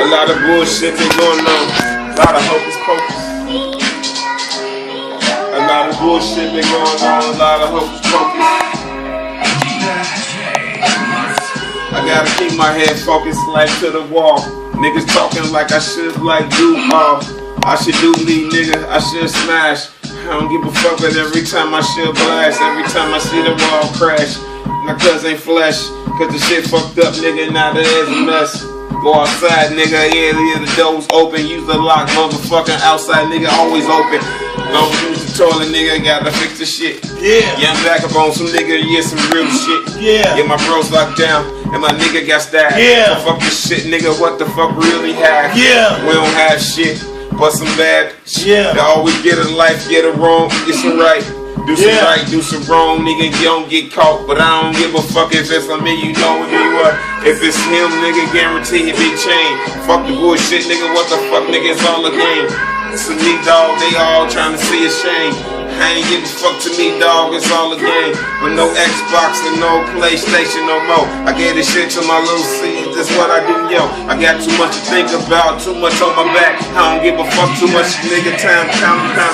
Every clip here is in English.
A lot of bullshit been going on. A lot of hocus pocus. A lot of bullshit been going on. A lot of hocus pocus. I gotta keep my head focused like to the wall. Niggas talking like I should like do all. I should do me, nigga. I should smash. I don't give a fuck, but every time I shit blast, every time I see the wall crash. My cuz ain't flesh, cause the shit fucked up, nigga. Now there's a mess. Go outside, nigga. Yeah, the door's open. Use the lock, motherfucking outside, nigga. Always open. Don't use the toilet, nigga. Gotta fix the shit. Yeah. Yeah, I'm back up on some nigga. Yeah, some real shit. Yeah. Yeah, my bros locked down. And my nigga got stabbed. Yeah. So fuck this shit, nigga. What the fuck really have? Yeah. We don't have shit, but some bad shit. Yeah. They always get it life, get it wrong, get some right. Do some right, do some wrong, nigga. You don't get caught, but I don't give a fuck if it's on me. You know what me what? If it's him, nigga, guarantee it big change. Fuck the bullshit, nigga. What the fuck, nigga? It's all a game. It's a me, dog. They all trying to see a shame. I ain't give a fuck to me, dog, it's all a game. But no Xbox and no PlayStation no more. I gave this shit to my little seeds, that's what I do, yo. I got too much to think about, too much on my back. I don't give a fuck too much, nigga, time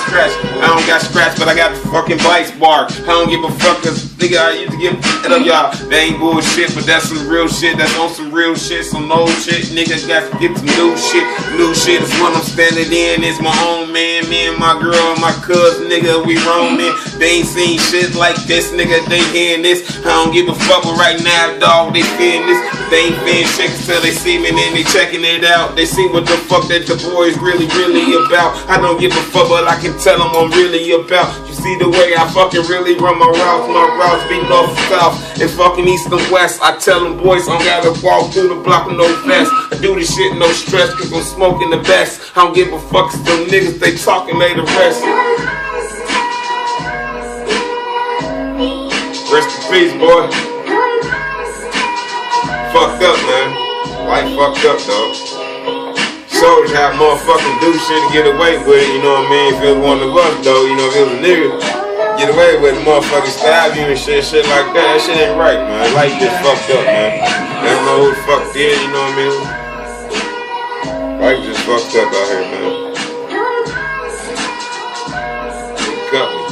scratch. I don't got scratch, but I got the fucking vice bar. I don't give a fuck, cause nigga, I used to give it up, y'all. They ain't bullshit, but that's some real shit, that's on some real shit, some old shit. Niggas got to get some new shit. New shit is what I'm standing in, it's my own man, me and my girl and my cousin, nigga, we roaming. They ain't seen shit like this, nigga. They hearing this. I don't give a fuck, but right now, dog, they feeling this. They ain't feeling shit until they see me and then they checking it out. They see what the fuck that the boy is really about. I don't give a fuck, but I can tell them I'm really about. You see the way I fucking really run my routes be north and south and fucking east and west. I tell them boys I don't gotta walk through the block with no vest. I do this shit no stress, cause I'm smoking the best. I don't give a fuck, still niggas, they talking, they the rest. Rest in peace, boy. Fucked up, man. Life fucked up, dog. Soldiers have motherfucking do shit to get away with it, you know what I mean? If it was one of us, though, you know, if it was a nigga, get away with it, motherfucking stab you and shit like that. That shit ain't right, man. Life just fucked up, man. Never know who the fuck did, you know what I mean? Life just fucked up out here, man. Cut me.